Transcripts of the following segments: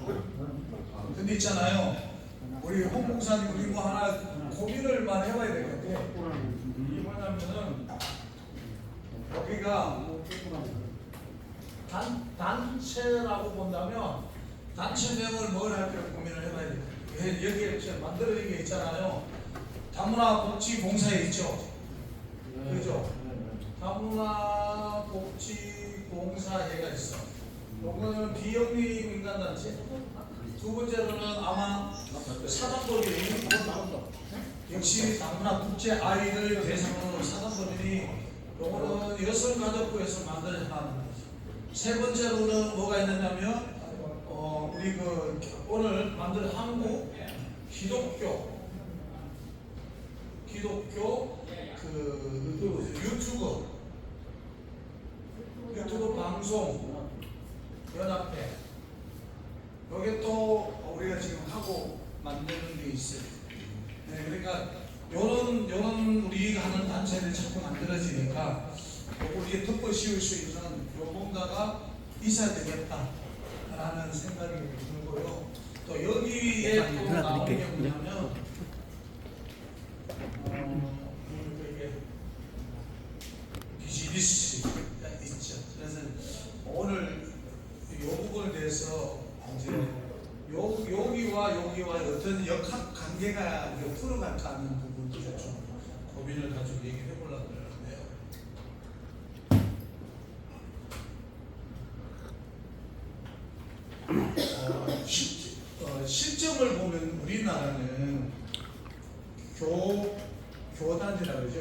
근데 있잖아요, 우리 홍 목사님 우리 뭐 하나 고민을 많이 해봐야 되겠는데, 이게 뭐냐면은 여기가 단체라고 본다면 단체명을 뭘 할까 고민을 해봐야 돼요. 여기에 만들어진 게 있잖아요. 다문화 복지 봉사에 있죠. 그죠? 다문화 복지 봉사회가 있어. 이거는 비영리 민간단체. 두 번째로는 아마 사단법인이 역시 다문화 국제 아이들 대상으로 사단법인이 요거는 여성가족부에서 만들어진 거죠. 세 번째로는 뭐가 있느냐면 우리 오늘 만든 한국 기독교 유튜브 방송 연합회, 여기 또 우리가 지금 하고 만드는 게 있어요. 네, 그러니까 요런 우리가 하는 단체들이 자꾸 만들어지니까 우리의 덮어 씌울 수 있는 요 뭔가가 있어야 되겠다라는 생각이 들고요. 또 여기에 또 나오는 게 뭐냐면 이게 비즈니스가 있죠. 그래서 오늘 이 부분에 대해서 이제 여기와 어떤 역학 관계가 옆으로 갈까 하는 부분도 좀 고민을 가지고 얘기해 보려고 그러는데요. 실정을 보면 우리나라는 교단이라고 그러죠.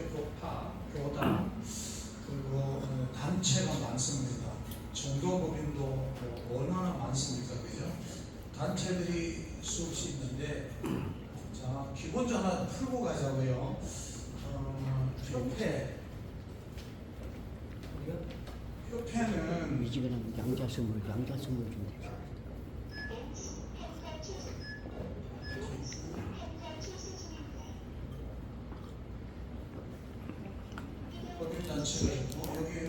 교단, 그리고 단체가 많습니다. 종교법인도 얼마나 많습니까, 그죠? 단체들이 수없이 있는데, 자, 기본적으로 하나 풀고 가자고요. 협회는 이 집에는 양자스물 좀 주세요. 법인단체가 있고, 여기는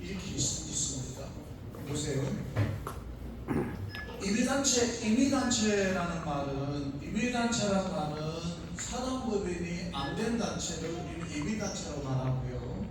이렇게 있습니다. 보세요. 임의단체라는 말은 사단법인이 안 된 단체를 우리는 임의단체라고 말하고요.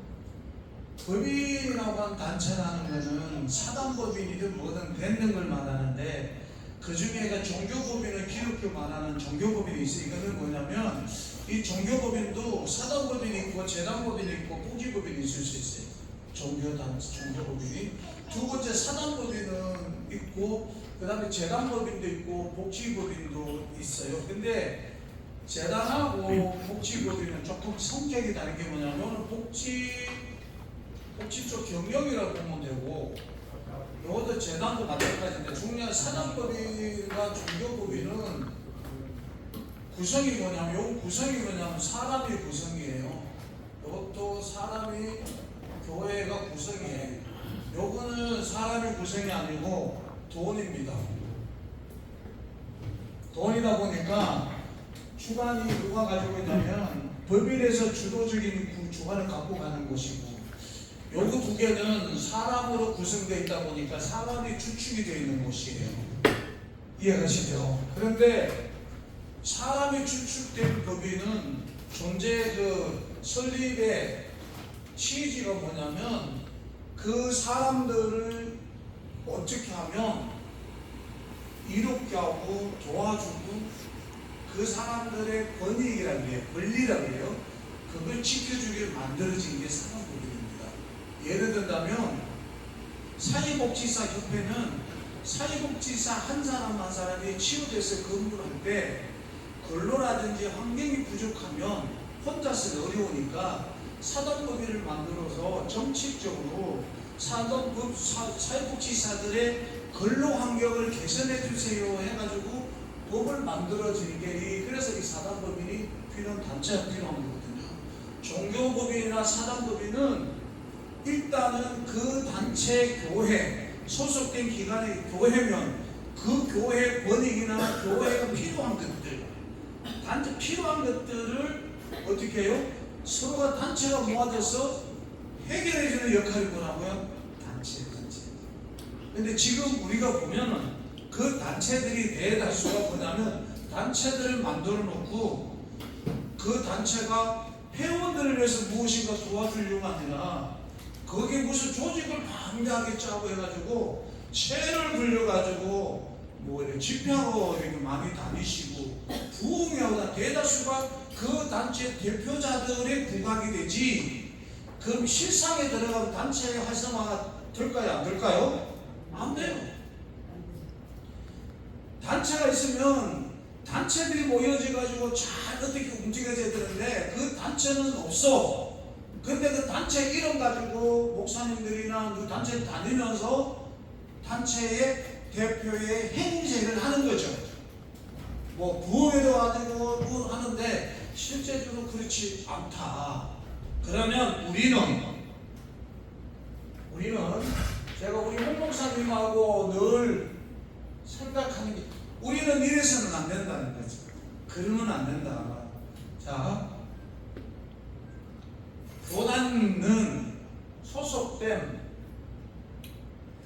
법인이라고 하는 단체라는 것은 사단법인이든 뭐든 되는 걸 말하는데, 그 중에 종교법인을 기독교 말하는 종교법인이 있어요. 이거는 뭐냐면 이 종교법인도 사단법인이 있고 재단법인이 있고 복지법인이 있을 수 있어요. 종교법인이. 두 번째 사단법인은 있고, 그 다음에 재단법인도 있고 복지법인도 있어요. 근데 재단하고 복지법인은 조금 성격이 다른 게 뭐냐면 복지 쪽 경영이라고 보면 되고, 이것도 재단도 마찬가지인데 중요한 사단법인과 종교법인은 구성이 뭐냐면, 요 구성이 뭐냐면 사람의 구성이에요. 이것도 사람이 교회가 구성이에요. 요거는 사람의 구성이 아니고 돈입니다. 돈이다 보니까 주관이 누가 가지고 있냐면 법인에서 주도적인 주관을 갖고 가는 것이고, 요거 두 개는 사람으로 구성되어 있다 보니까 사람이 주축이 되어 있는 것이에요. 이해가시죠? 그런데 사람이 주축된 법인은 존재 설립의 취지가 뭐냐면 그 사람들을 어떻게 하면 이롭게 하고 도와주고 그 사람들의 권익이라고 해요. 권리라고 해요. 그걸 지켜주게 만들어진 게 사단법인입니다. 예를 든다면 사회복지사 협회는 사회복지사 한 사람 한 사람이 취업해서 근무를 할 때 근로라든지 환경이 부족하면 혼자서 어려우니까 사단법인을 만들어서 정책적으로 사회복지사들의 근로 환경을 개선해 주세요 해가지고 법을 만들어지게, 그래서 이 사단법인이 필요한 단체가 필요한 거거든요. 종교법인이나 사단법인은 일단은 그 단체 교회 소속된 기관의 교회면 그 교회 권익이나 교회가 필요한 것들, 단체 필요한 것들을 어떻게 해요? 서로가 단체가 모아져서 해결해주는 역할이 뭐라고요? 단체. 근데 지금 우리가 보면은 그 단체들이 대다수가 뭐냐면 단체들을 만들어 놓고 그 단체가 회원들을 위해서 무엇인가 도와주려고 아니라 거기에 무슨 조직을 방대하게 짜고 해가지고 채를 굴려가지고 뭐 이렇게 집회하러 이렇게 많이 다니시고 부흥회하고 대다수가 그 단체 대표자들의 부각이 되지. 그럼 실상에 들어가면 단체의 활성화가 될까요? 안 될까요? 안 돼요. 단체가 있으면 단체들이 모여져가지고 잘 어떻게 움직여져야 되는데 그 단체는 없어. 근데 그 단체 이름 가지고 목사님들이나 그 단체를 다니면서 단체의 대표의 행세를 하는 거죠. 뭐 부흥회도 가지고 뭐 하는데 실제적으로 그렇지 않다. 그러면 우리는 제가 우리 홍 목사님하고 늘 생각하는 게 우리는 이래서는 안 된다는 거죠. 그러면 안 된다. 자, 교단은 소속된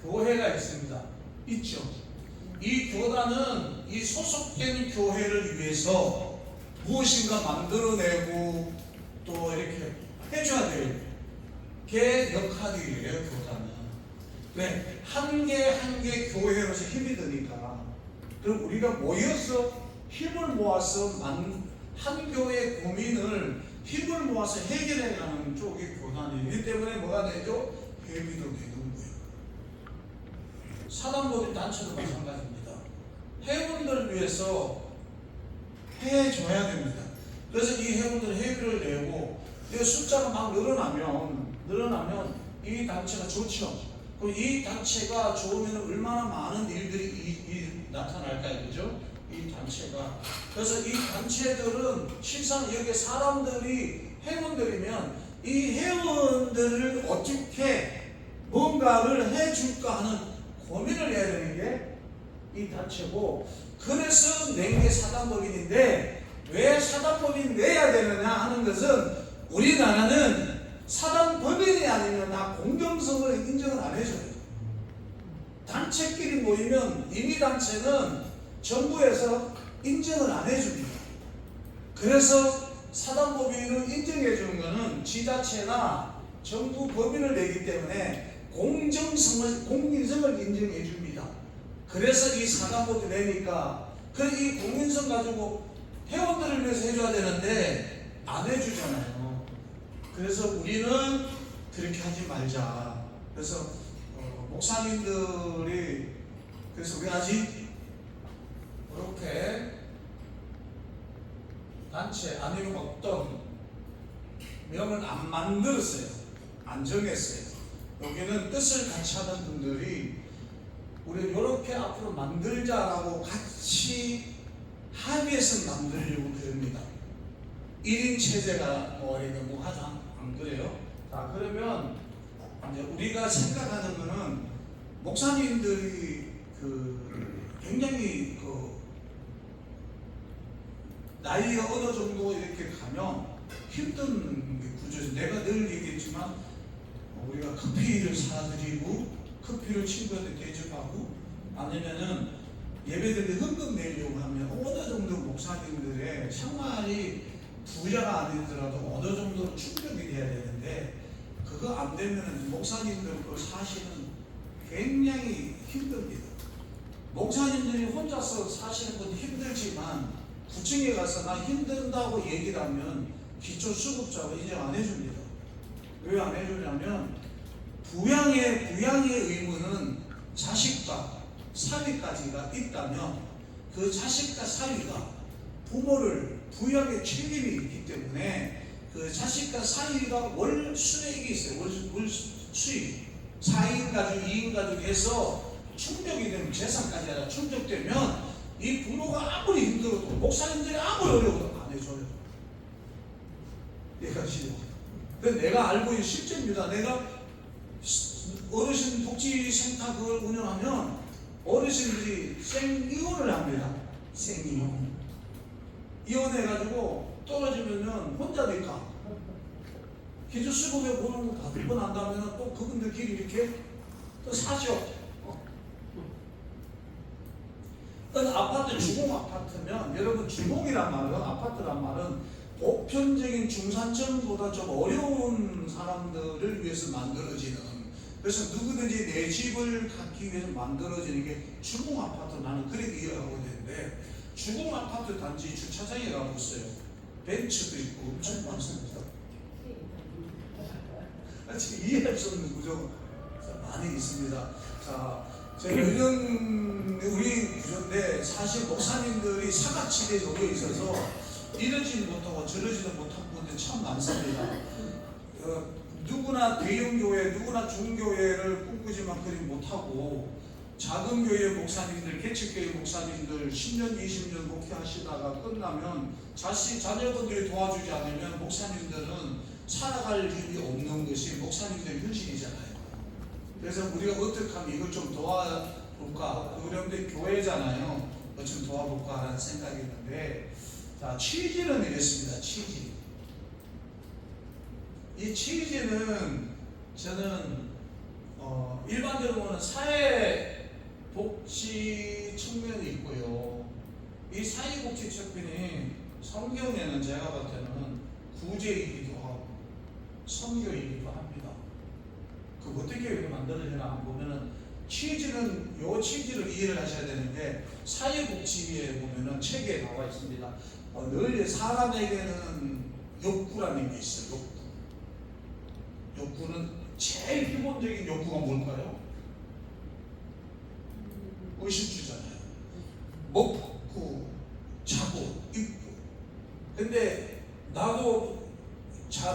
교회가 있습니다. 있죠. 이 교단은 이 소속된 교회를 위해서 무엇인가 만들어내고 또 이렇게 해줘야 돼요. 그 역할이에요, 교단은. 왜? 한 개 교회로서 힘이 드니까. 그럼 우리가 모여서 힘을 모아서 한 교회의 고민을 힘을 모아서 해결해가는 쪽이 교단이기 때문에 뭐가 되죠? 회비도 되는 거예요. 사단법인 단체도 마찬가지입니다. 회원들을 위해서 해줘야 됩니다. 그래서 이 회원들 회비를 내고 이 숫자가 막 늘어나면 이 단체가 좋죠. 그럼 이 단체가 좋으면 얼마나 많은 일들이 나타날까요? 그죠? 이 단체가. 그래서 이 단체들은 실상 여기 사람들이 회원들이면 이 회원들을 어떻게 뭔가를 해줄까 하는 고민을 해야 되는 게 이 단체고, 그래서 낸 게 사단법인인데 왜 사단법인 내야 되느냐 하는 것은 우리나라는 사단법인이 아니면 다 공정성을 인정을 안 해줘요. 단체끼리 모이면 이미 단체는 정부에서 인정을 안 해줍니다. 그래서 사단법인을 인정해 주는 것은 지자체나 정부 법인을 내기 때문에 공인성을 인정해 줍니다. 그래서 이 사단법인 내니까 이 공인성 가지고 회원들을 위해서 해줘야 되는데 안 해주잖아요. 그래서 우리는 그렇게 하지 말자. 그래서 목사님들이 그래서 왜 하지? 이렇게 단체 아니면 어떤 명을 안 만들었어요. 안 정했어요. 여기는 뜻을 같이 하는 분들이 우리 이렇게 앞으로 만들자라고 같이 합의해서 만들려고 그럽니다. 1인 체제가 이렇게 하자. 안 그래요? 자, 그러면 이제 우리가 생각하는 거는 목사님들이 굉장히 나이가 어느 정도 이렇게 가면 힘든 구조죠. 내가 늘 얘기했지만 우리가 커피를 사드리고 커피를 친구한테 대접하고 아니면은 예배드릴 때 헌금 내려고 하면 어느 정도 목사님들의 생활이 부자가 아니더라도 어느 정도 충족이 돼야 되는데 그거 안 되면 목사님들 사실은 굉장히 힘듭니다. 목사님들이 혼자서 사시는 것도 힘들지만 구청에 가서 나 힘든다고 얘기를 하면 기초수급자가 인정 안 해줍니다. 왜 안 해주냐면 부양의 의무는 자식과 사위까지가 있다면 그 자식과 사위가 부모를 부양의 책임이 있기 때문에 그 자식과 사위가 월 수익이 있어요. 월 수익 4인 가족, 2인 가족 해서 충족이 되면 재산까지 하다 충족되면 이 부모가 아무리 힘들어도 목사님들이 아무리 어려워도 안 해줘요. 내가 싫어. 내가 알고 있는 실제입니다. 내가 어르신 복지센터 그걸 운영하면 어르신들이 생이혼을 합니다. 생이혼. 이혼해가지고 떨어지면은 혼자 될까? 기초수급에 보는 거 다 들고 난 다음에 또 그분들끼리 이렇게 또 사죠. 아파트 주공 아파트면 여러분 주공이란 말은 아파트란 말은 보편적인 중산층보다 좀 어려운 사람들을 위해서 만들어지는 그래서 누구든지 내 집을 갖기 위해서 만들어지는 게 주공 아파트 나는 그렇게 이해하고 있는데 주공 아파트 단지 주차장에 가보세요. 벤츠도 있고 엄청 많습니다. 지금 이해할 수 없는 구조가 많이 있습니다. 자, 제가 이런 우리 구조인데 사실 목사님들이 사각지대에 놓여 있어서 이러지는 못하고 저러지도 못한 분들이 참 많습니다. 누구나 대형교회, 누구나 중교회를 꿈꾸지만 그리 못하고 작은 교회 목사님들, 개척교회 목사님들 10년, 20년 목회하시다가 끝나면 자녀분들이 도와주지 않으면 목사님들은 살아갈 힘이 없는 것이 목사님들의 현실이잖아요. 그래서 우리가 어떻게 하면 이걸 좀 도와볼까? 우리 교회잖아요. 좀 도와볼까 하는 생각이 있는데 자, 취지는 이랬습니다. 취지. 이 취지는 저는 일반적으로는 사회복지 측면이 있고요. 이 사회복지 측면이 성경에는 제가 볼 때는 구제이기도 하고 선교이기도 합니다. 그 어떻게 이렇게 만들어지나 보면은 취지는 요 취지를 이해를 하셔야 되는데 사회복지에 보면은 책에 나와 있습니다. 늘 사람에게는 욕구라는 게 있어요. 욕구는 제일 기본적인 욕구가 뭘까요? 의식주잖아요. 먹고 자고 입고. 근데 나도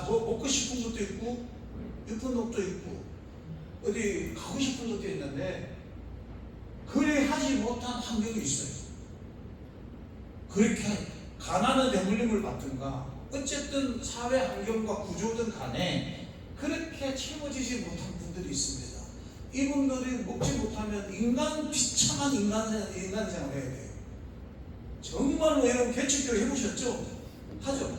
먹고 싶은 것도 있고 예쁜 옷도 있고 어디 가고 싶은 것도 있는데 그래 하지 못한 환경이 있어요. 그렇게 가난한 대물림을 받든가 어쨌든 사회 환경과 구조든 간에 그렇게 채워지지 못한 분들이 있습니다. 이분들이 먹지 못하면 비참한 인간 생활을 해야 돼요. 정말로 여러분 개척교회 해보셨죠? 하죠.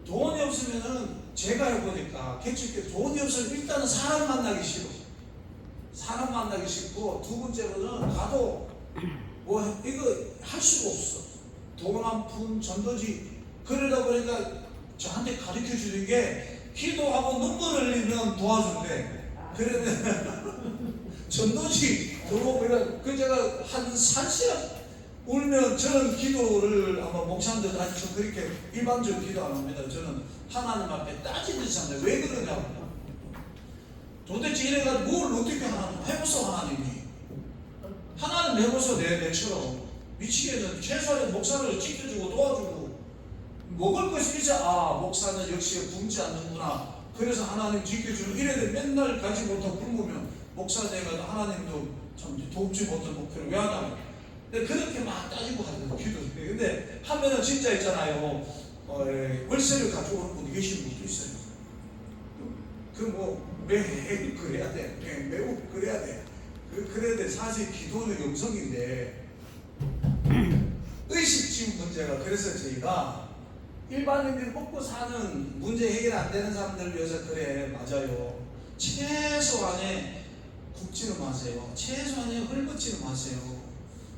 돈이 없으면은 제가 해보니까 개척교회 돈이 없으면 일단은 사람 만나기 싫어. 사람 만나기 싫고 두 번째로는 가도 뭐 이거 할 수가 없어. 돈 한 푼 전도지 그러다 보니까 저한테 가르쳐 주는 게 기도하고 눈물 흘리면 도와준대. 그러면 전도지 그 제가 한 3시간 울면 저는 기도를 아마 목사님들 아주 그렇게 일반적으로 기도 안 합니다. 저는 하나님 앞에 따지듯이 합니다. 왜 그러냐고. 도대체 이래가지고 뭘 어떻게 하나님 해보소. 하나님 해보소. 내처럼 미치겠는 최소한의 목사를 지켜주고 도와주고 먹을 것이 있어. 목사는 역시 굶지 않는구나. 그래서 하나님 지켜주고 이래도 맨날 가지 못하고 굶으면 목사 내가 하나님도 참 돕지 못한 목표를 왜 하냐고. 근데 그렇게 막 따지고 하는 기도. 근데 하면은 진짜 있잖아요. 월세를 가져오는 분이 계신 분도 있어요. 매일 그래야 돼. 매우 그래야 돼. 그래야 돼. 사실 기도는 영성인데 의식주의 문제가 그래서 저희가 일반인들이 먹고 사는 문제 해결 안 되는 사람들을 위해서 그래 맞아요. 최소한의 굽지는 마세요. 최소한의 헐벗지는 마세요.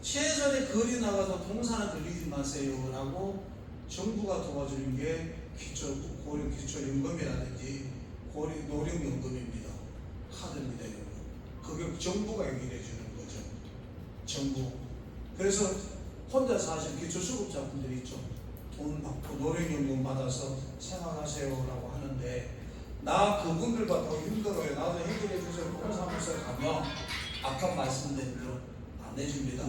최소한의 거리 나가서 동산을 들리지 마세요 라고 정부가 도와주는 게 기초연금이라든지 노령연금입니다. 카드입니다. 그게 정부가 해결해 주는 거죠. 정부. 그래서 혼자 사실 기초수급자분들이 있죠. 돈 받고 노령연금 받아서 생활하세요라고 하는데 나 그분들과 더 힘들어요. 나도 해결해 주세요. 봉사무소에 가면 아까 말씀드린 대로 안 해줍니다.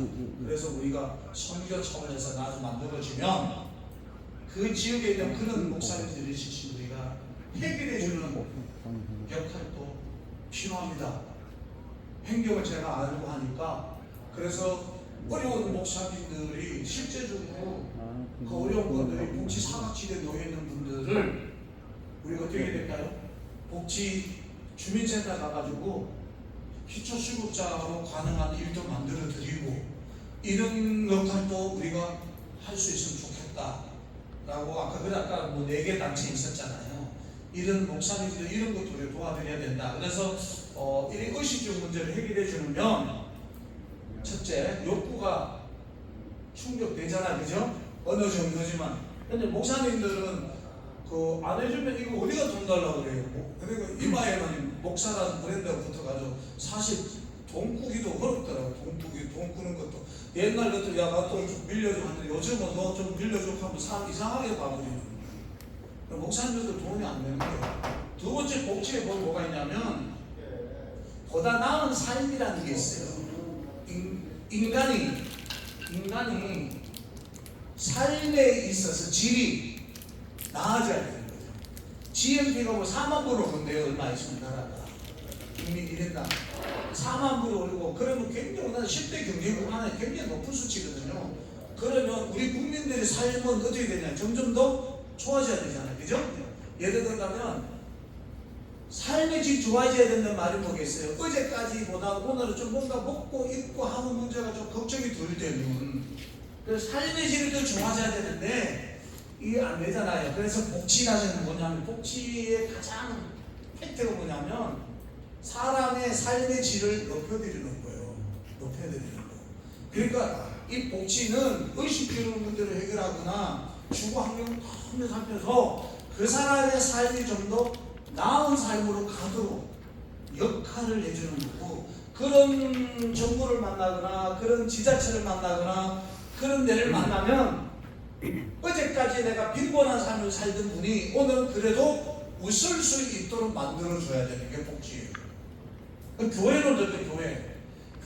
그래서 우리가 선교 차원에서 나도 만들어지면 그 지역에 있는 그런 목사님들이 있으신 우리가 해결해주는 역할도 필요합니다. 행정을 제가 알고 하니까 그래서 어려운 목사님들이 실제적으로 그 어려운 분들이 복지 사각지대에 놓여 있는 분들을 우리가 어떻게 해야 될까요? 복지 주민센터 가가지고 기초수급자로 가능한 일도 만들어 드리고 이런 역할도 우리가 할 수 있으면 좋겠다라고 아까 뭐 4개 단체 있었잖아요. 이런 목사님들 이런 것도 우리가 도와드려야 된다. 그래서 이 의식적 문제를 해결해 주면 첫째 욕구가 충족되잖아, 그죠? 어느 정도지만. 근데 목사님들은 안 해주면 이거 어디가 돈 달라고 그래요. 그러니까 이마에만 목사라는 브랜드가 붙어가지고 사실 돈 꾸기도 어렵더라고. 돈 꾸는 것도. 옛날 것도 야, 나 돈 좀 빌려줘 하는데 요즘은 너 좀 빌려줘 하면 사람 이상하게 봐버리는 거예요. 목사님들도 돈이 안 되는 거예요. 두 번째 복지에 뭐가 있냐면 보다 나은 삶이라는 게 있어요. 인간이 삶에 있어서 질이 나아져야 되는 거죠. GNP가 뭐 4만 불을 오른대요. 얼마 있으면 나라가. 국민 1인당 4만 불을 오르고 그러면 굉장히 우리나라 10대 경제국 안에 굉장히 높은 수치거든요. 그러면 우리 국민들의 삶은 어떻게 되냐? 점점 더 좋아져야 되잖아요. 그죠? 예를 들면 삶의 질 좋아져야 된다는 말이 뭐겠어요? 어제까지보다 오늘은 좀 뭔가 먹고 입고 하는 문제가 좀 걱정이 덜 되면 그래서 삶의 질이 더 좋아져야 되는데 이게 안 되잖아요. 그래서 복지라는 건 뭐냐면 복지의 가장 팩트가 뭐냐면 사람의 삶의 질을 높여드리는 거예요. 높여드리는 거예요. 그러니까 이 복지는 의식적인 문제를 해결하거나 주거 환경을 너무 살펴서 그 사람의 삶이 좀 더 나은 삶으로 가도록 역할을 해주는 거고 그런 정부를 만나거나 그런 지자체를 만나거나 그런 데를 만나면 어제까지 내가 빈곤한 삶을 살던 분이 오늘 그래도 웃을 수 있도록 만들어줘야 되는 게 복지예요. 교회는 어떨때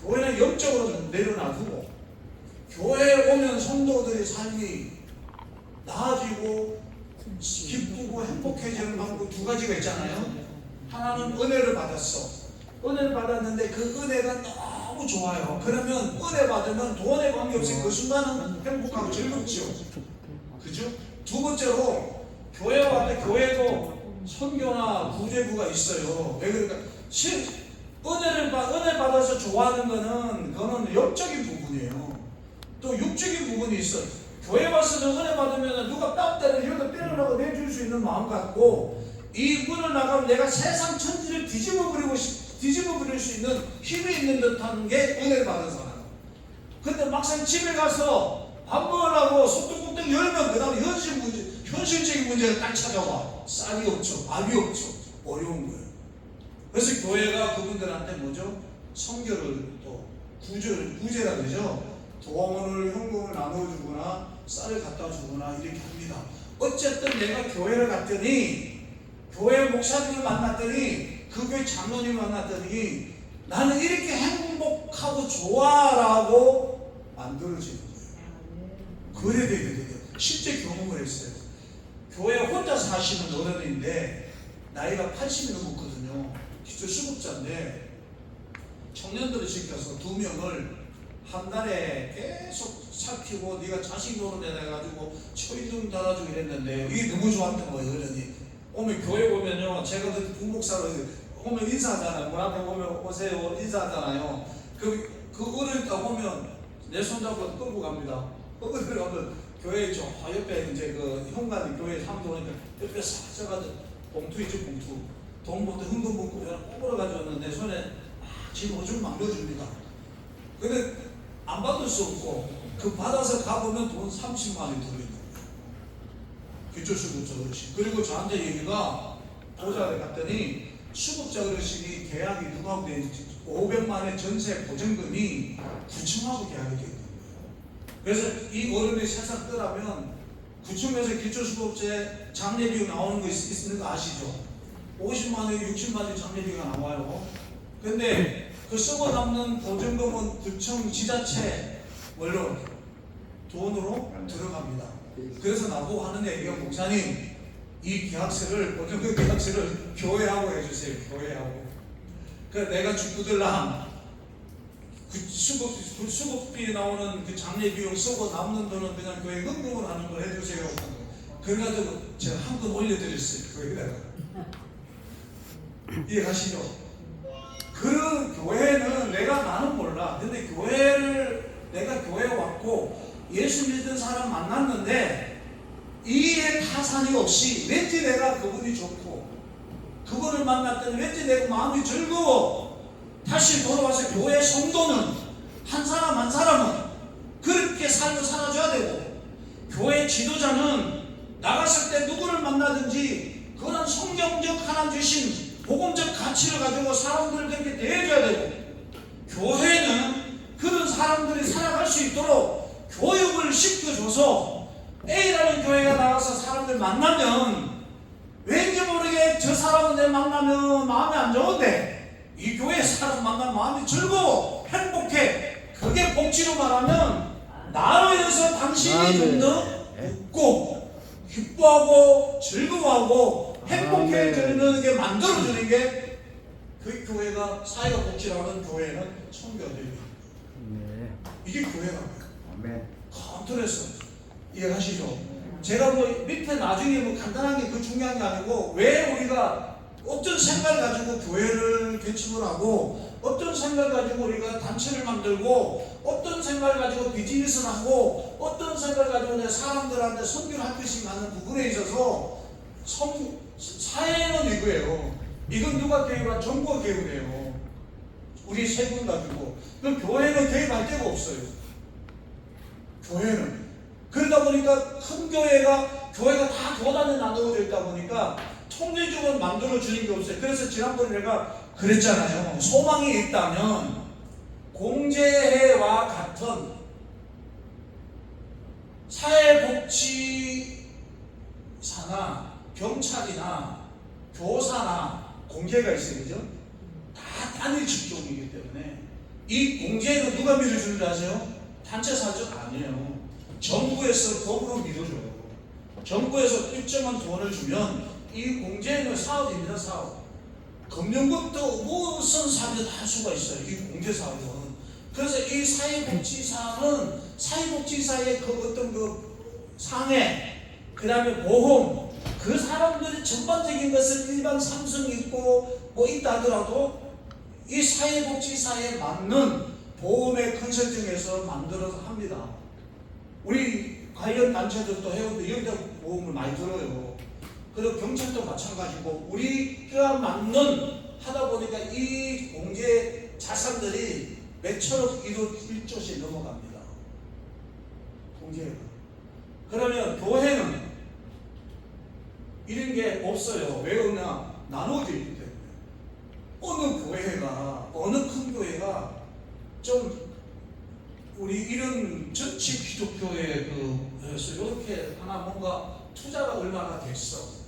교회는 영적으로 좀 내려놔두고 교회에 오면 성도들의 삶이 나아지고 기쁘고 행복해지는 방법 두 가지가 있잖아요. 하나는 은혜를 받았어. 은혜를 받았는데 그 은혜가 너무 좋아요. 그러면 은혜 받으면 돈에 관계없이 그 순간은 행복하고 즐겁지요. 그죠? 두 번째로 교회 왔는데 교회도 선교나 구제부가 있어요. 왜 그럴까? 은혜 받아서 좋아하는 그거는 영적인 부분이에요. 또 육적인 부분이 있어요. 교회 와서도 은혜 받으면 누가 뺨 때리면 때려라고 내줄 수 있는 마음 같고 이 문을 나가면 내가 세상 천지를 뒤집어 버릴 수 있는 힘이 있는 듯한 게 은혜를 받은 사람. 근데 막상 집에 가서 밥 먹으려고 소뚜껑 열면 그 다음에 현실적인 문제가 딱 찾아와. 쌀이 없죠, 밥이 없죠, 어려운 거예요. 그래서 교회가 그분들한테 뭐죠? 성교를 또 구제라 그러죠. 돈을 현금을 나눠주거나 쌀을 갖다 주거나 이렇게 합니다. 어쨌든 내가 교회를 갔더니 교회 목사님을 만났더니 그 교회 장로님을 만났더니 나는 이렇게 행복하고 좋아라고 만들어지는 거예요. 그래야 되거든요. 실제 경험을 했어요. 교회 혼자 사시는 어른인데 나이가 80이 넘었거든요. 기초수급자인데 청년들을 시켜서 2명을 한 달에 계속 살피고 네가 자식 노릇해가지고 초인종 달아주고 이랬는데 이게 너무 좋았던 거예요. 어른이 오면 교회 보면요, 제가 그 부목사로 오면 인사하잖아요. 문 앞에 오면 오세요 인사하잖아요. 그 어른이 딱 오면 내 손잡고 끌고 갑니다. 어른이 가면 교회 저 옆에 이제 그 현관이 교회 사람들 오니까 옆에 싹 져가지고 봉투 있죠, 봉투 돈부터 현금 봉투 꼬부러 가져왔는데 손에 지금 오줌 막 넣어줍니다. 근데 안 받을 수 없고 그 받아서 가보면 돈 30만 원이 들어있는 거예요. 기초수급자 어르신. 그리고 저한테 얘기가 보좌를 갔더니 수급자 어르신이 계약이 누구하고 돼 있는지 500만 원의 전세 보증금이 구청하고 계약이 돼 있는 거예요. 그래서 이 어른이 세상 떠나면 구청에서 기초수급자에 장례비용 나오는 거 있는 거 아시죠? 50만 원, 60만 원 장례비가 나와요. 근데 그 쓰고 남는 보증금은 구청 지자체 물론 돈으로 들어갑니다. 그래서 나보고 하는 얘기가 목사님 이 계약서를 보증금 계약서를 교회하고 해주세요. 교회하고. 그래서 내가 죽고들랑 그 수급비 나오는 그 장례 비용 쓰고 남는 돈은 그냥 교회 헌금을 하는 걸 해주세요. 그래가지고 제가 한번 올려드렸어요. 교회에다가. 이해가시죠? 그 교회는 사람 만났는데 이에 타산이 없이 왠지 내가 그분이 좋고 그분을 만났더니 왠지 내가 마음이 즐거워. 다시 돌아와서 교회 성도는 한 사람 한 사람은 그렇게 삶을 살아줘야 되고, 교회 지도자는 나갔을 때 누구를 만나든지 그런 성경적 하나님 주신 복음적 가치를 가지고 사람들을 그렇게 대해줘야 되고, 교회는 그런 사람들이 살아갈 수 있도록 교육을 시켜줘서 A라는 교회가 나가서 사람들 만나면 왠지 모르게 저 사람은 내 만나면 마음이 안 좋은데 이 교회 사람 만나면 마음이 즐거워 행복해. 그게 복지로 말하면 나로 인해서 당신이 좀 더 웃고 기뻐하고 즐거워하고 행복해지는 게 만들어주는 게 그 교회가 사회가 복지라는 교회는 청교도입니다. 이게 교회라고요. 컨트롤에서 이해하시죠? 제가 뭐 밑에 나중에 뭐 간단하게 그 중요한 게 아니고 왜 우리가 어떤 생각을 가지고 교회를 개척을 하고 어떤 생각을 가지고 우리가 단체를 만들고 어떤 생각을 가지고 비즈니스를 하고 어떤 생각을 가지고 내 사람들한테 선교를 할 것인가 하는 부분에 있어서 사회는 이거예요. 이건 누가 개입한? 정부가 개입을 해요. 우리 세금 가지고. 그럼 교회는 개입할 데가 없어요. 교회는. 그러다 보니까 큰 교회가 다 교단에 나누어져 있다 보니까 통제적으로 만들어주는 게 없어요. 그래서 지난번에 내가 그랬잖아요. 소망이 있다면 공제회와 같은 사회복지사나 경찰이나 교사나 공제가 있어요. 그죠? 다 단일 직종이기 때문에 이 공제는 누가 밀어주는 줄 아세요? 단체 사적 아니에요. 정부에서 법으로 밀어줘요. 정부에서 일정한 돈을 주면 이 공제는 사업입니다. 사업. 금융급도 무슨 사업도 할 수가 있어요. 이 공제사업은. 그래서 이 사회복지사는 사회복지사의 그 어떤 그 상해, 그 다음에 보험, 그 사람들이 전반적인 것을 일반 삼성 있고 뭐 있다 하더라도 이 사회복지사에 맞는 보험의 컨설팅에서 만들어서 합니다. 우리 관련 단체들도 해운대 여기다 보험을 많이 들어요. 그리고 경찰도 마찬가지고 우리가 맞는 하다 보니까 이 공제 자산들이 몇천억 1조씩 넘어갑니다. 공제가. 그러면 교회는 이런 게 없어요. 왜 없냐? 나눠져 있기 때문에. 어느 교회가, 어느 큰 교회가 좀 우리 이런 전체 기독교회 그래서 이렇게 하나 뭔가 투자가 얼마나 됐어.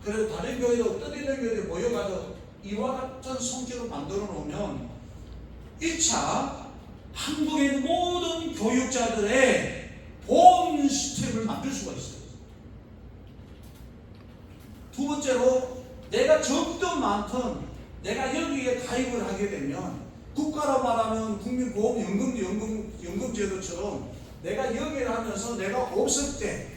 그래도 다른 교회도 떠드는 교회들 모여가지고 이와 같은 성격을 만들어 놓으면 1차 한국에 있는 모든 교육자들의 보험 시스템을 만들 수가 있어요. 두 번째로 내가 적든 많든 내가 여기에 가입을 하게 되면 국가로 말하면 국민보험연금제도처럼 내가 여기를 하면서 내가 없을 때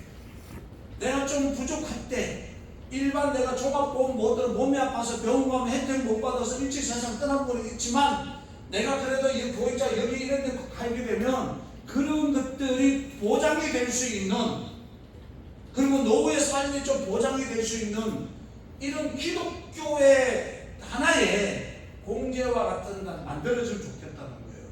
내가 좀 부족할 때 일반 내가 종합보험 몸이 아파서 병원 가면 혜택 못 받아서 일찍 세상 떠난 분이 있지만 내가 그래도 이 보호자 여기 이런 데 가입이 되면 그런 것들이 보장이 될 수 있는, 그리고 노후의 삶이 좀 보장이 될 수 있는 이런 기독교의 하나의 공제와 같은 날 만들어주면 좋겠다는 거예요.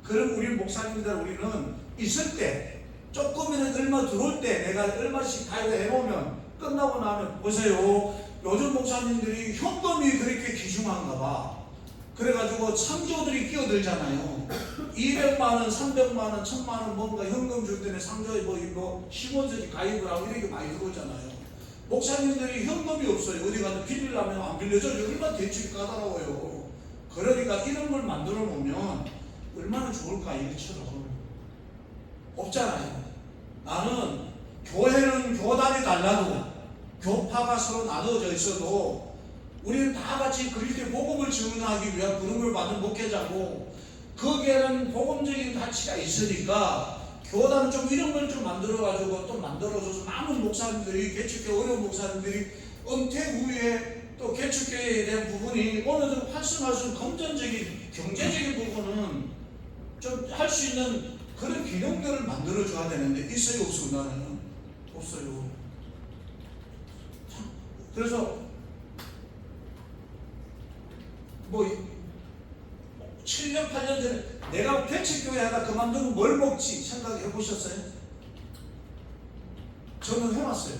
그럼 우리 목사님들 우리는 있을 때 조금이라도 얼마 들어올 때 내가 얼마씩 가입을 해놓으면 끝나고 나면 보세요. 요즘 목사님들이 현금이 그렇게 귀중한가 봐. 그래가지고 창조들이 끼어들잖아요. 200만원, 300만원, 1000만원 뭔가 현금 줄 때는 상조에 뭐 10원짜리 가입을 하고 이렇게 많이 들어오잖아요. 목사님들이 현금이 없어요. 어디 가서 빌리려면 안 빌려줘요. 얼마나 대출이 까다로워요. 그러니까 이런 걸 만들어 놓으면 얼마나 좋을까. 이것처럼 없잖아요. 나는 교회는 교단이 달라도 교파가 서로 나누어져 있어도 우리는 다 같이 그리스도의 복음을 증언하기 위한 부름을 받은 목회자고 거기에는 복음적인 가치가 있으니까 교단은 좀 이런 걸 좀 만들어가지고 또 만들어줘서 많은 목사님들이 개척교회 어려운 목사님들이 은퇴 후에 또 개척교회에 대한 부분이 어느 정도 활성화할 수 있는 금전적인 경제적인 부분은 좀 할 수 있는 그런 균형들을 만들어줘야 되는데 있어요 없어요? 나는 없어요. 참, 그래서 뭐 7년 8년 전에 내가 개척교회 하다 그만두고 뭘 먹지 생각해 보셨어요? 저는 해봤어요.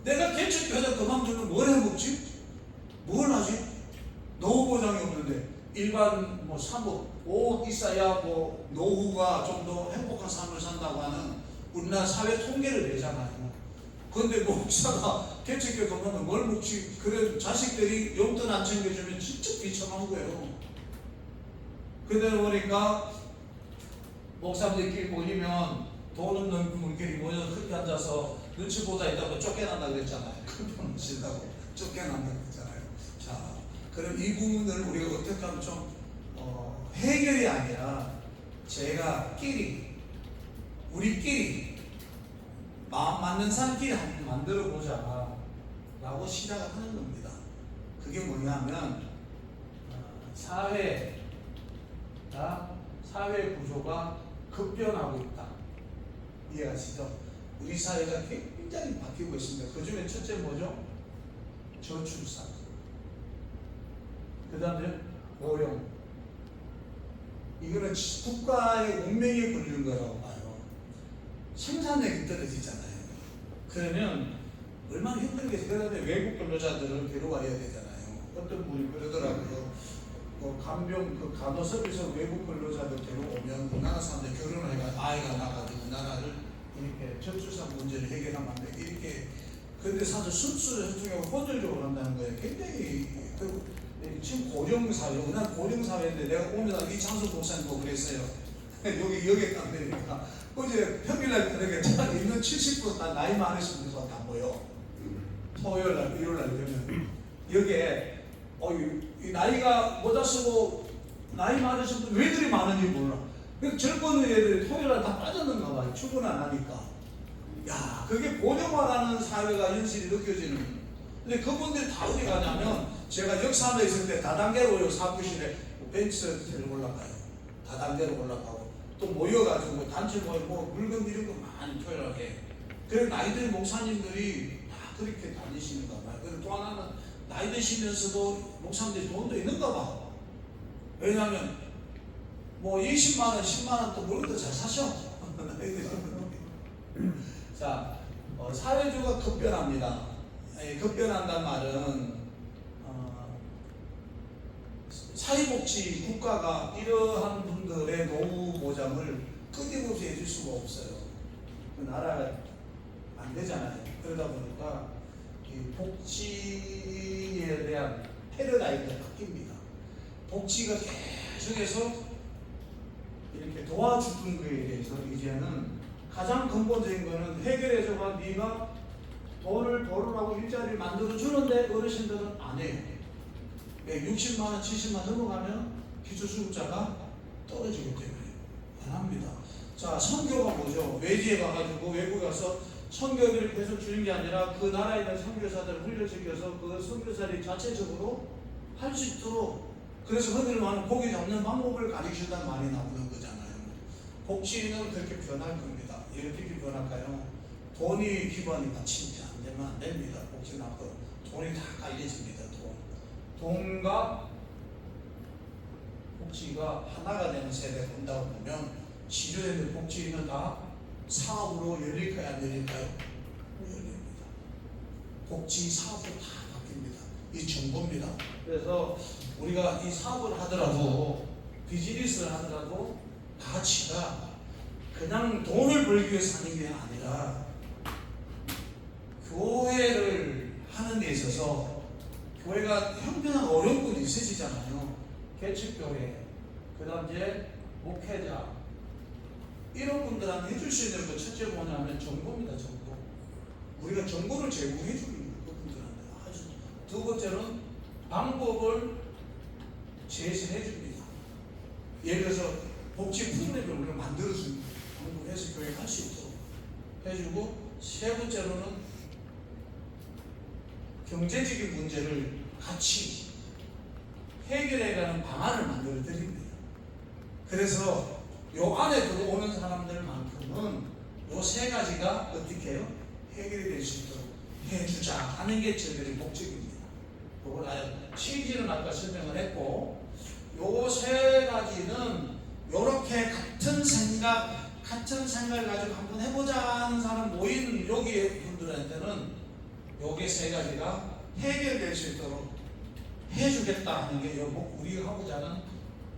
내가 개척교회 하다 그만두면 뭘 해먹지? 뭘 하지? 노후보장이 없는데 일반 뭐 사무 5억 있어야 뭐 노후가 좀 더 행복한 삶을 산다고 하는 우리나라 사회 통계를 내잖아요. 그런데 목사가 개척교회 가면 뭘 먹지? 그래 자식들이 용돈 안 챙겨주면 진짜 비참한 거예요. 그러다 보니까 목사님들끼리 모이면 돈 없는 분들끼리 모여서 크게 앉아서 눈치 보다 있다고 쫓겨난다 그랬잖아요. 큰돈 쓰다고 쫓겨난다 그랬잖아요. 자, 그럼 이 부분을 우리가 어떻게 하면 좀 해결이 아니라 우리끼리 마음 맞는 사람끼리 한번 만들어 보자 라고 시작을 하는 겁니다. 그게 뭐냐면 사회 구조가 급변하고 있다. 이해가시죠? 우리 사회가 굉장히 바뀌고 있습니다. 그 중에 첫째 뭐죠? 저출산. 그 다음에 고령. 이거는 국가의 운명에 걸린 거라고 봐요. 생산력이 떨어지잖아요. 그러면 얼마나 힘들겠어요. 그런데 외국 근로자들을 데려와야 되잖아요. 어떤 분이 그러더라고요. 간병 간호 서비스 외국 근로자들 데려오면 우리나라 사람들 결혼을 해가 아이가 나가지고 나라를 이렇게 저출산 문제를 해결하면 안 돼. 이렇게 근데 사실 수술을 중에 혼혈적으로 한다는 거예요. 굉장히 지금 고령사회, 우리나라 고령사회인데 내가 오늘 이창수 목사님 보고 그랬어요. 여기 딱 되니까 어제 평일날 그렇게 딱 있는 70% 다 나이 많으신 분들 다 모여. 토요일날, 일요일날 그러면 여기에 이 나이가 모자 쓰고 나이 많으신 분 왜 그리 많은지 몰라. 그래서 젊은 애들이 토요일날 다 빠졌는가 봐. 출근 안 하니까. 야, 그게 고령화라는 사회가 현실이 느껴지는. 근데 그분들이 다 어디 가냐면 제가 역사하에 있을 때 다단계로 사무실에 벤치를 올라가요. 다단계로 올라가고 또 모여가지고 단체 모이고 물건 이런 거 많이 토요일에. 그래서 나이들 목사님들이 다 그렇게 다니시는가 봐요. 그리고 또 하나는 나이 드시면서도 목사님들이 돈도 있는가 봐. 왜냐하면 뭐 20만원, 10만원 또 물건도 잘 사셔. 나이 드신 분들이. 자, 사회주가 급변합니다. 급변한단 말은 사회복지 국가가 이러한 분들의 노후 보장을 끊임없이 해줄 수가 없어요. 그 나라가 안 되잖아요. 그러다 보니까 이 복지에 대한 패러다임이 바뀝니다. 복지가 계속해서 이렇게 도와주는 거에 대해서 이제는 가장 근본적인 거는 해결해줘가 네가 돈을 벌으라고 일자리를 만들어 주는데 어르신들은 안 해요. 60만원, 70만원 넘어가면 기초수급자가 떨어지기 때문에 안 합니다. 자, 선교가 뭐죠? 외지에 가가지고 외국에 가서 선교를 계속 주는 게 아니라 그 나라에 있는 선교사들을 훈련시켜서 그 선교사들이 자체적으로 할 수 있도록 그래서 흔히 말하는 고기 잡는 방법을 가르치다 많이 나오는 거잖아요. 복지는 그렇게 변할 겁니다. 어떻게 변할까요? 돈이 기반이 받치지 않으면 안 됩니다. 복지는 앞으로 돈이 다 깔려집니다. 돈과 복지가 하나가 되는 세대가 온다고 보면 치료에는 복지는 다 사업으로 열릴까요? 안 열릴까요? 열립니다. 복지 사업으로 다 바뀝니다. 이 정보입니다. 그래서 우리가 이 사업을 하더라도 비즈니스를 하더라도 가치가 그냥 돈을 벌기 위해서 하는 게 아니라 교회를 하는 데 있어서 교회가 형편한 어려운 분이 있으시잖아요. 개척교회, 그 다음 이제 목회자 이런 분들한테 해줄 수 있는 것 첫째 뭐냐면 정보입니다. 정보. 우리가 정보를 제공해 주는 그분들한테 아주. 두 번째는 방법을 제시해 줍니다. 예를 들어서 복지 프로그램을 우리가 만들어줍니다. 방법해서 교회 할 수 있도록 해주고 세 번째로는 경제적인 문제를 같이 해결해가는 방안을 만들어 드립니다. 그래서 요 안에 들어오는 사람들만큼은 요 세 가지가 어떻게 해요? 해결이 될 수 있도록 해주자 하는 게 저희들의 목적입니다. 요걸 취지는 아까 설명을 했고, 요 세 가지는 요렇게 같은 생각을 가지고 한번 해보자 하는 사람 모인 여기 분들한테는 요게 세 가지가 해결될 수 있도록 해주겠다 하는 게 우리가 하고자 하는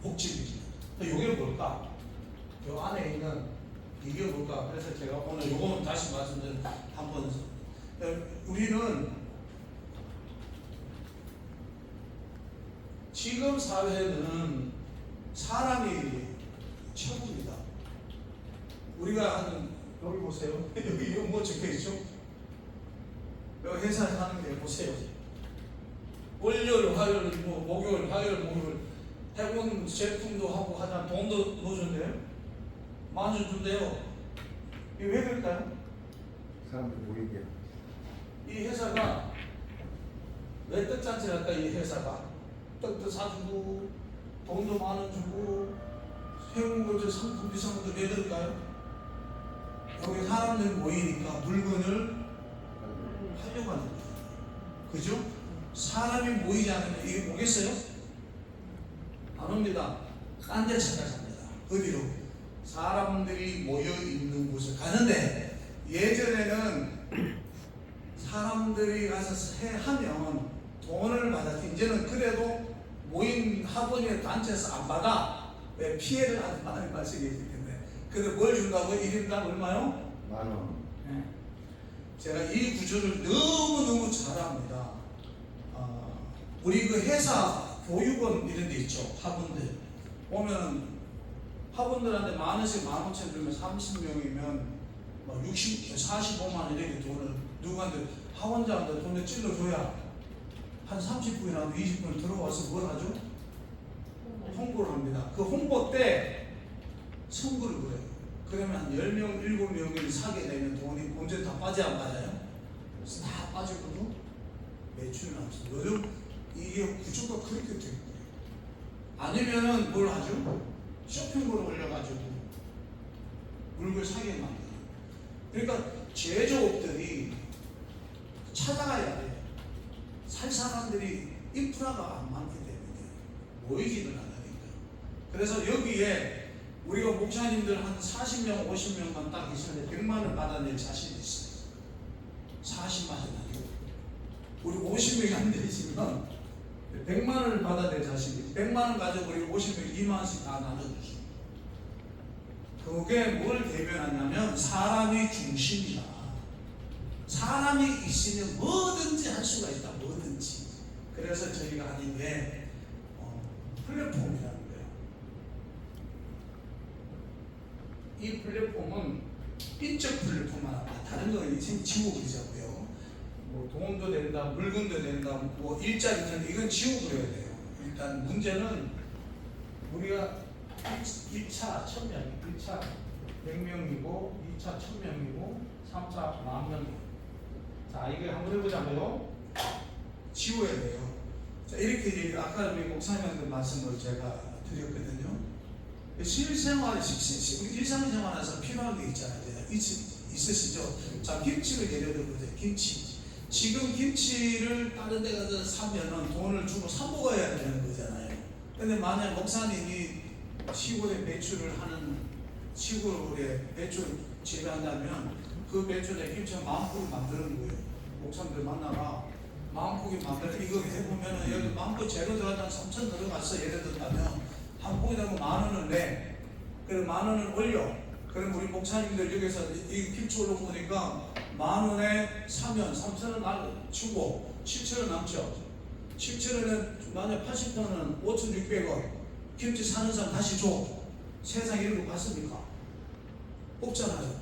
목적입니다. 요게 뭘까? 요 안에 있는 이게 뭘까? 그래서 제가 오늘 요거는 다시 말씀드린 한번 우리는 지금 사회는 사람이 최고입니다. 우리가 하는 여기 보세요. 여기 뭐 적혀 있죠? 여기 회사에 하는 게 보세요. 월요일, 화요일, 목요일, 화요일, 목요일 해본 제품도 하고 하자 돈도 넣어준대요. 만원 준대요. 이게 왜 그럴까요? 사람들 모이게. 이 회사가 왜 떡잔치를 할까? 이 회사가 떡도 사주고 돈도 만원 주고 세운 상품 비싼 것도 왜 그럴까요? 여기 사람들 모이니까 물건을 하려고 하는 거예요. 그죠? 사람이 모이지 않으면 이게 오겠어요? 안 옵니다. 딴 데 찾아갑니다. 어디로? 사람들이 모여 있는 곳에 가는데, 예전에는 사람들이 가서 하면 돈을 받았지, 이제는 그래도 모인 학원이나 단체에서 안 받아. 왜? 피해를 하는 많은 발생이 있기 때문에. 근데 뭘 준다고? 1인당 얼마요? 10,000원. 네. 제가 이 구조를 너무너무 잘 압니다. 우리 그 회사 교육원 이런 데 있죠. 학원들 보면 학원들한테 10,000원씩 15,000원 주면 30명이면 45만 원 이렇게 돈을 누구한테 학원자한테 돈을 찔러줘야 한 30분이나 20분 들어와서 뭘 하죠? 홍보를 합니다. 그 홍보 때 선물을 그래요. 그러면 한 10명, 7명을 사게 되면 돈이 언제 다 빠져 안 빠져요? 다 빠지고도 매출이 남습니다. 요즘 이게 구조가 그렇게 되는 거예요. 아니면은 뭘 하죠? 쇼핑몰을 올려가지고 물건 사게 만들어요. 그러니까 제조업들이 찾아가야 돼요. 살 사람들이 인프라가 안 많기 때문에 모이지는 않으니까. 그래서 여기에 우리가 목사님들 한 40명, 50명만 딱 있었는데 100만 원 받아낼 자신이 있어요. 40만 원 아니고. 우리 50명이 안 되시면 100만 원을 받아낼 자신이, 100만 원 가지고 우리 50명 2만 원씩 다 나눠주죠. 그게 뭘 대변하냐면 사람이 중심이다. 사람이 있으면 뭐든지 할 수가 있다. 뭐든지. 그래서 저희가 하는 게 플랫폼이라는 거예요. 이 플랫폼은 인적 플랫폼만 합니다. 다른 건 인생 지워버리자고요. 뭐 돈도 된다, 물건도 된다, 뭐 일자리 된다, 이건 지워버려야 돼요. 일단 문제는 우리가 1차 1000명, 1차 100명이고 2차 1000명이고 3차 10,000명. 자, 이거 한번 해보자고요. 지워야 돼요. 자, 이렇게 아까 우리 목사님한테 말씀을 제가 드렸거든요. 실생활, 우리 일상생활에서 필요한 게 있잖아요. 있으시죠? 자, 김치를 예를 들어보세요. 김치. 지금 김치를 다른 데 가서 사면은 돈을 주고 사 먹어야 되는 거잖아요. 근데 만약 목사님이 시골에 매출을 하는, 시골에 매출 재배한다면 그 매출에 김치를 마음고기 만드는 거예요. 목사님들 만나가 마음고기 만들어, 이거 해보면은 여기 마음고기 재료 들어가다 3,000 들어갔어. 예를 들면 한 포기다가 10,000원을 내. 그럼 10,000원을 올려. 그럼 우리 목사님들 여기서 이 김치 올라보니까 10,000원에 사면 3,000원 주고 7,000원 남죠. 7,000원은 만약 80톤은 5,600원. 김치 사는 사람 다시 줘. 세상 이런 거 봤습니까? 없잖아요.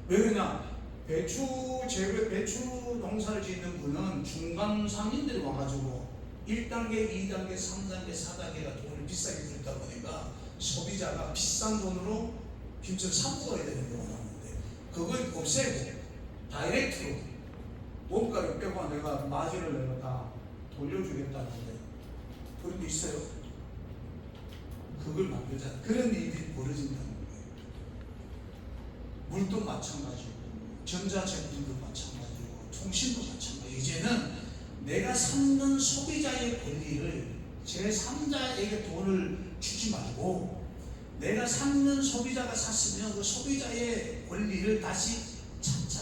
왜 그러냐? 배추 농사를 짓는 분은 중간 상인들이 와가지고 1단계, 2단계, 3단계, 4단계가 돈을 비싸게 줬다 보니까 소비자가 비싼 돈으로 김치를 사 먹어야 되는 경우가 나오는데, 그걸 없애고 다이렉트로 원가를 빼고 내가 마진을 내가 다 돌려주겠다는데 그런 게 있어요? 그걸 만들자. 그런 일이 벌어진다는 거예요. 물도 마찬가지고 전자제품도 마찬가지고 통신도 마찬가지고 이제는 내가 삼는 소비자의 권리를 제3자에게 돈을 주지 말고 내가 삼는 소비자가 샀으면 그 소비자의 권리를 다시 찾자.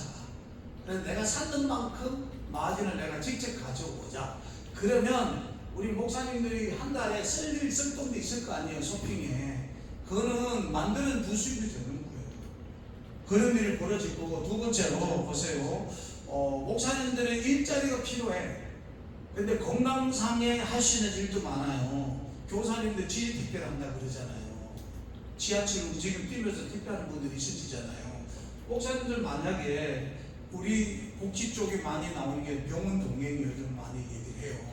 그래서 내가 샀는 만큼 마진을 내가 직접 가져오자. 그러면 우리 목사님들이 한 달에 쓸 돈도 있을 거 아니에요. 쇼핑에. 그거는 만드는 부수입이 되는 거예요. 그런 일이 벌어질 거고, 두 번째로 보세요. 목사님들의 일자리가 필요해. 근데 건강상에 할 수 있는 일도 많아요. 교사님들 지휘 택배를 한다 그러잖아요. 지하철 움직임 뛰면서 택배하는 분들이 있으시잖아요. 목사님들 만약에 우리 복지 쪽에 많이 나오는 게 병원 동행이 요즘 많이 얘기를 해요.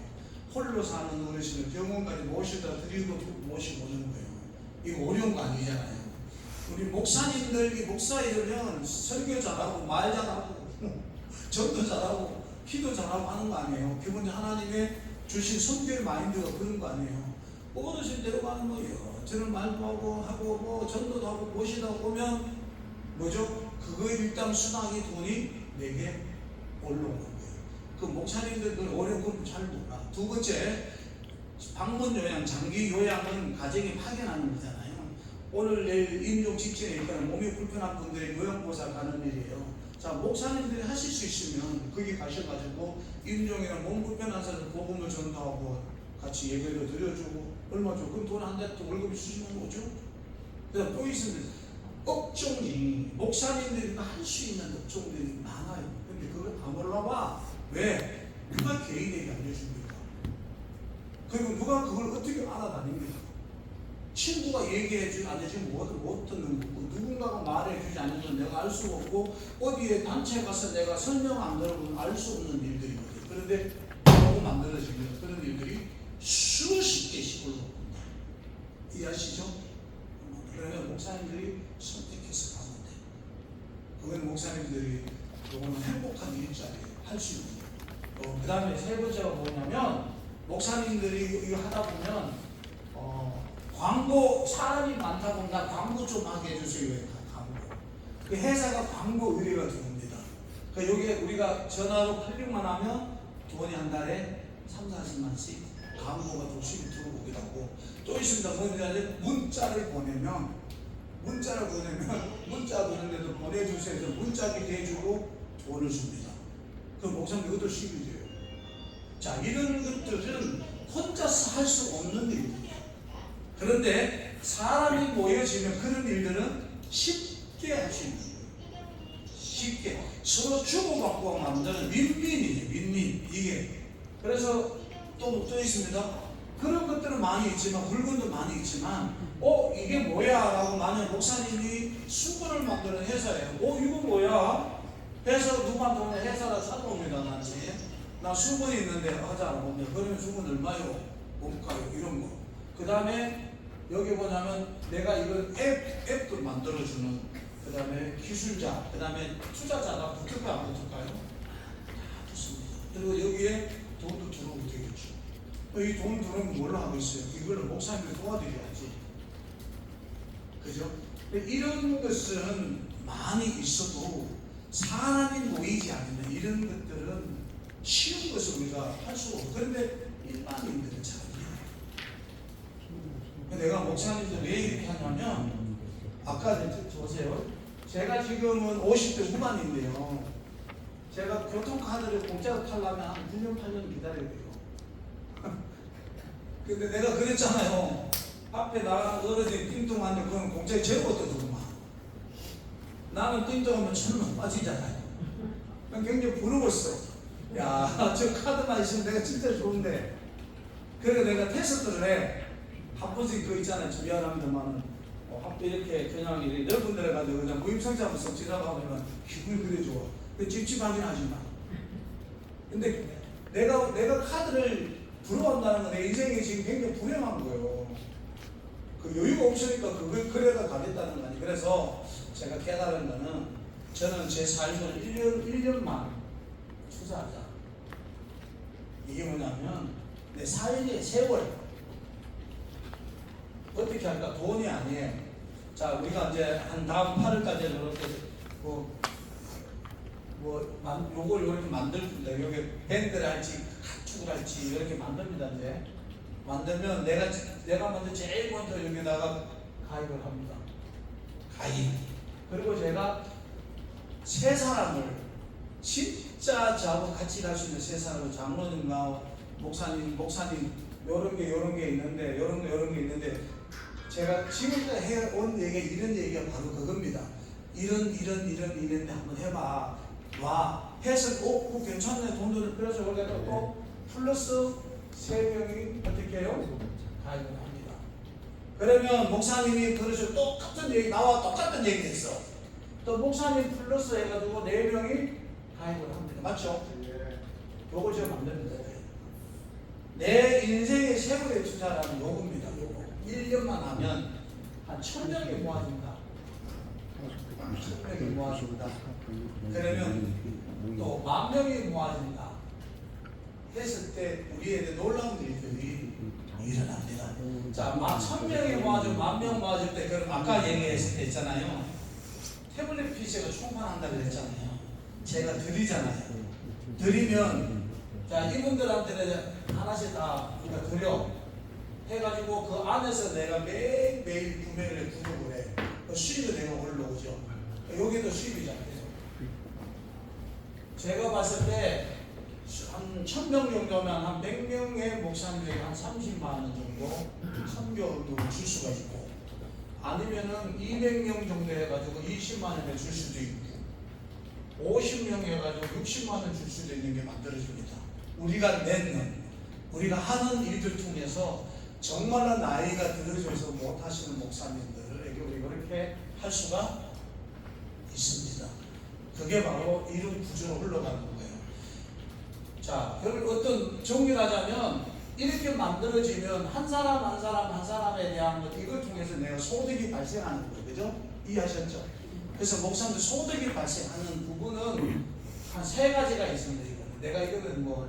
홀로 사는 어르신을 병원까지 모시다 드리고 모시고 오는 거예요. 이거 어려운 거 아니잖아요. 우리 목사님들이 목사 이러면 설교 잘하고 말 잘하고 전도 잘하고 기도 잘하고 하는 거 아니에요. 기본적으로 하나님의 주신 성교의 마인드가 그런 거 아니에요. 어르신 데려가는 거예요. 저는 말도 하고 뭐 전도도 하고 모시다 보면 뭐죠? 그거 일당 수당이 돈이 내게 올라오는 거예요. 그 목사님들 어려운 건 잘 몰라. 두 번째, 방문 요양, 장기 요양은 가정이 파견하는 거잖아요. 오늘 내일 임종 직전에 있거나 몸이 불편한 분들이 요양보살 가는 일이에요. 자, 목사님들이 하실 수 있으면 거기 가셔가지고 임종이나 몸 불편한 사람 복음을 전도하고 같이 예배를 드려주고 얼마 줘? 그럼 돈 한 달 또 월급이 주시는 거죠? 그다음 또 있습니다. 업종이 목사님들이 할 수 있는 업종들이 많아요. 근데 그걸 다 몰라봐. 왜? 누가 개인에게 알려줍니까? 그리고 누가 그걸 어떻게 알아다닙니까? 친구가 얘기해주지 않으면 못 듣는 거고, 누군가가 말해주지 않으면 내가 알 수가 없고, 어디에 단체 가서 내가 설명 안 들어보면 알 수 없는 일들이거든요. 그런데 너무 만들어지면 그런 일들이 수십 개씩 올라옵니다. 이해하시죠? 그러면 목사님들이 선택해서 가면 돼요. 그건 목사님들이 요거는 행복한 일자리에 할 수 있는 그 다음에 세 번째가 뭐냐면, 목사님들이 이거 하다 보면 광고, 사람이 많다 보면 나 광고 좀 하게 해주세요. 광고. 그 회사가 광고 의뢰가 들어옵니다. 그 여기에 우리가 전화로 클릭만 하면 돈이 한 달에 30-40만씩 광고가 또 수입이 들어오기도 하고, 또 있습니다. 뭐냐면 문자를 보내면 문자 보내는데도 보내주세요 해서 문자기 해주고 돈을 줍니다. 그럼 목사님 이것도 수입이 돼요. 자, 이런 것들은 혼자서 할 수 없는 일입니다. 그런데 사람이 모여지면 그런 일들은 쉽게 할 수 있는 거예요. 쉽게 서로 주고받고 만드는 윈윈이에요. 윈윈. 이게 그래서 또 있습니다. 그런 것들은 많이 있지만, 물건도 많이 있지만, 이게 뭐야? 라고 만약 목사님이 수건을 만드는 회사예요. 이거 뭐야? 회사 누구한테 회사를 사놓습니다. 나한테. 나 수건이 있는데 하자라고 하면, 그러면 수건 얼마요? 뭘까요? 이런 거. 그 다음에 여기 뭐냐면 내가 이걸 앱도 만들어주는, 그 다음에 기술자, 그 다음에 투자자가 붙을까요? 안 붙을까요? 다 붙습니다. 그리고 여기에 돈도 들어오게 되겠죠. 이 돈 들어오면 뭘로 하고 있어요? 이걸로 목사님을 도와드려야지. 그죠? 이런 것은 많이 있어도 사람이 모이지 않는 이런 것들은 쉬운 것을 우리가 할 수가 없고, 그런데 일반인들은 잘 해요. 내가 목사님들 왜 이렇게 하냐면, 아까 보세요. 제가 지금은 50대 후반인데요. 제가 교통카드를 공짜로 타려면 한 9년, 8년 기다려야 돼요. 근데 내가 그랬잖아요. 앞에 나가는 어르신이 띵동하는데 그건 공짜에 재고 떴더구만. 나는 띵동하면 1,000원 빠지잖아요. 굉장히 부러웠어. 야, 저 카드만 있으면 내가 진짜 좋은데. 그래서 내가 테스트를 해. 한 번씩 그거 있잖아요. 저 미안합니다만 이렇게 그냥 넓은 데를 가지고 그냥 무임승차 한번 쏙 지나가면 기분이 그래 좋아. 찝찝하긴 하지만. 근데 내가 카드를 부러워한다는 건 내 인생이 지금 굉장히 불행한 거예요. 그 여유가 없으니까 그걸 그래가 가겠다는 거 아니에요. 그래서 제가 깨달은 거는, 저는 제 삶을 1년만 투자하자. 이게 뭐냐면 내 삶의 세월 어떻게 할까? 돈이 아니에요. 자, 우리가 이제 한 다음 8월까지 이렇게 요걸 이렇게 만듭니다. 여기 밴드를 할지 가축을 할지 이렇게 만듭니다. 이제 만들면 내가 먼저 제일 먼저 여기다가 가입을 합니다. 가입. 그리고 제가 세 사람을 진짜 저하고 같이 갈 수 있는 세 사람을 장로님과 목사님 요런 게 있는데 제가 지금까지 해온 얘기 이런 얘기가 바로 그겁니다. 이런 한번 해봐. 와 해서 그거 괜찮네. 돈도 그래서 우리가 또 플러스 3명이 어떻게 해요? 가입을 합니다. 그러면 목사님이 그러죠. 똑같은 얘기 나와 똑같은 얘기 했어. 또 목사님 플러스 해가지고 4명이 가입을 합니다. 맞죠? 요거 제가 만듭니다. 내 인생의 세월에 투자라는 요겁니다. 요거 1년만 하면 한 1000명이 모아진다. 1000명이 모아진다. 그러면 또 10,000명이 모아진다. 했을 때 우리에게 놀라운 일들이 일어납니다. 자, 1000명이 모아지고 10,000명 모아질 때, 그럼 아까 얘기했을 때 있잖아요. 태블릿 PC가 총판한다고 그랬잖아요. 제가 드리잖아요. 드리면 자, 이분들한테는 하나씩 다 우리가 드려 해가지고 그 안에서 내가 매일 구매를 해, 구독을 해. 그 수입이 내가 올라오죠. 여기도 수입이잖아요. 제가 봤을 때 한 1000명 정도면 한 100명의 목사님들이 한 30만 원 정도 선교를 줄 수가 있고, 아니면은 200명 정도 해가지고 20만 원을 줄 수도 있고, 50명 해가지고 60만 원 줄 수도 있는 게 만들어집니다. 우리가 하는 일들 통해서 정말로 나이가 들어져서 못하시는 목사님들에게 우리가 그렇게 할 수가 있습니다. 그게 바로 이런 구조로 흘러가는 거예요. 자, 그걸 어떤 정리를 하자면 이렇게 만들어지면 한 사람에 대한 것, 이걸 통해서 내가 소득이 발생하는 거예요. 그죠? 이해하셨죠? 그래서 목사님들 소득이 발생하는 부분은 한 3가지가 있습니다. 내가 이거는 뭐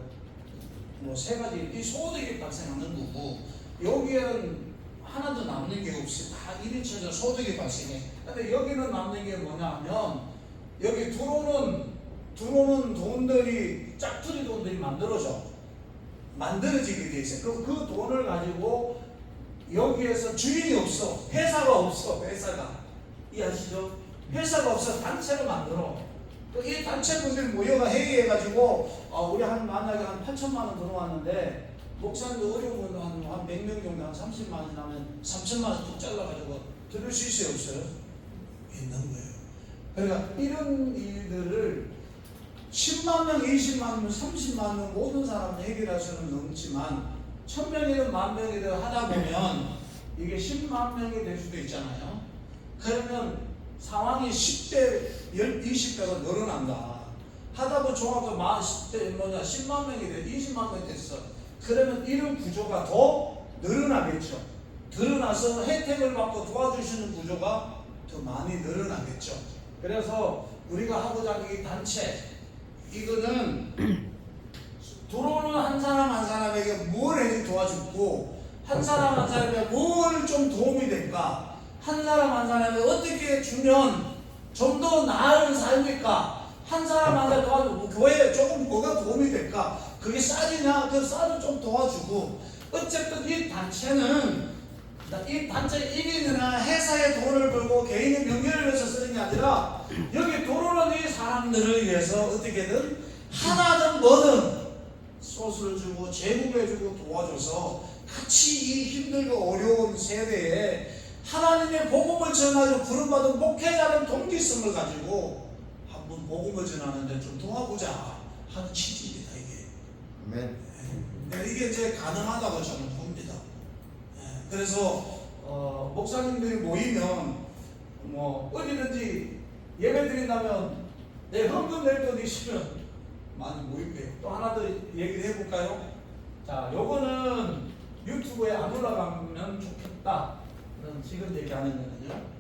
3가지, 이 소득이 발생하는 거고, 여기에는 하나도 남는 게 없이 다 1인칭적 소득이 발생해. 근데 여기는 남는 게 뭐냐 하면, 여기 들어오는 돈들이, 짝투리 돈들이 만들어지게 돼 있어요. 그럼 그 돈을 가지고 여기에서 주인이 없어. 회사가 없어. 이해하시죠? 회사가 없어. 단체를 만들어. 이 단체분들이 모여가 회의해가지고 우리 만약에 한 8천만 원 들어왔는데 목사님도 어려우면 한 100명 정도 한 30만 원 나면 3천만 원 툭 잘라가지고 들을 수 있어요? 없어요? 있는 거예요. 그러니까 이런 일들을 10만 명, 20만 명, 30만 명 모든 사람을 해결할 수는 넘지만 1000명이든 10,000명이든 하다 보면 이게 10만 명이 될 수도 있잖아요. 그러면 상황이 10배, 20배가 늘어난다. 하다 보면 종합도 10만 명이 돼, 20만 명이 됐어. 그러면 이런 구조가 더 늘어나겠죠. 늘어나서 혜택을 받고 도와주시는 구조가 더 많이 늘어나겠죠. 그래서 우리가 하고자 하는 이 단체, 이거는 들어오는 한 사람에게 뭘 해서 도와주고, 한 사람에게 뭘 좀 도움이 될까, 한 사람에게 어떻게 주면 좀 더 나은 삶일까, 한 사람 도와주고, 교회에 조금 뭐가 도움이 될까, 그게 싸지냐, 그 싸도 좀 도와주고. 어쨌든 이 단체는, 이 단체 1인이나 회사에 돈을 벌고 개인의 명예를 위해서 쓰는 게 아니라 여기 들어오는 이 사람들을 위해서 어떻게든 하나든 뭐든 소스를 주고 제공해주고 도와줘서 같이 이 힘들고 어려운 세대에 하나님의 복음을 전하여 부름받은 목회자는 동기성을 가지고 한번 복음을 전하는데 좀 도와보자 하는 취지입니다. 이게. 아멘. 네, 이게 이제 가능하다고 저는 봅니다. 그래서 목사님들이 모이면 뭐 어디든지 예배 드린다면 내 헌금 낼 돈 있으면 많이 모일 거예요. 또 하나 더 얘기를 해볼까요? 자, 요거는 유튜브에 안 올라가면 좋겠다. 지금 얘기하는 거는요.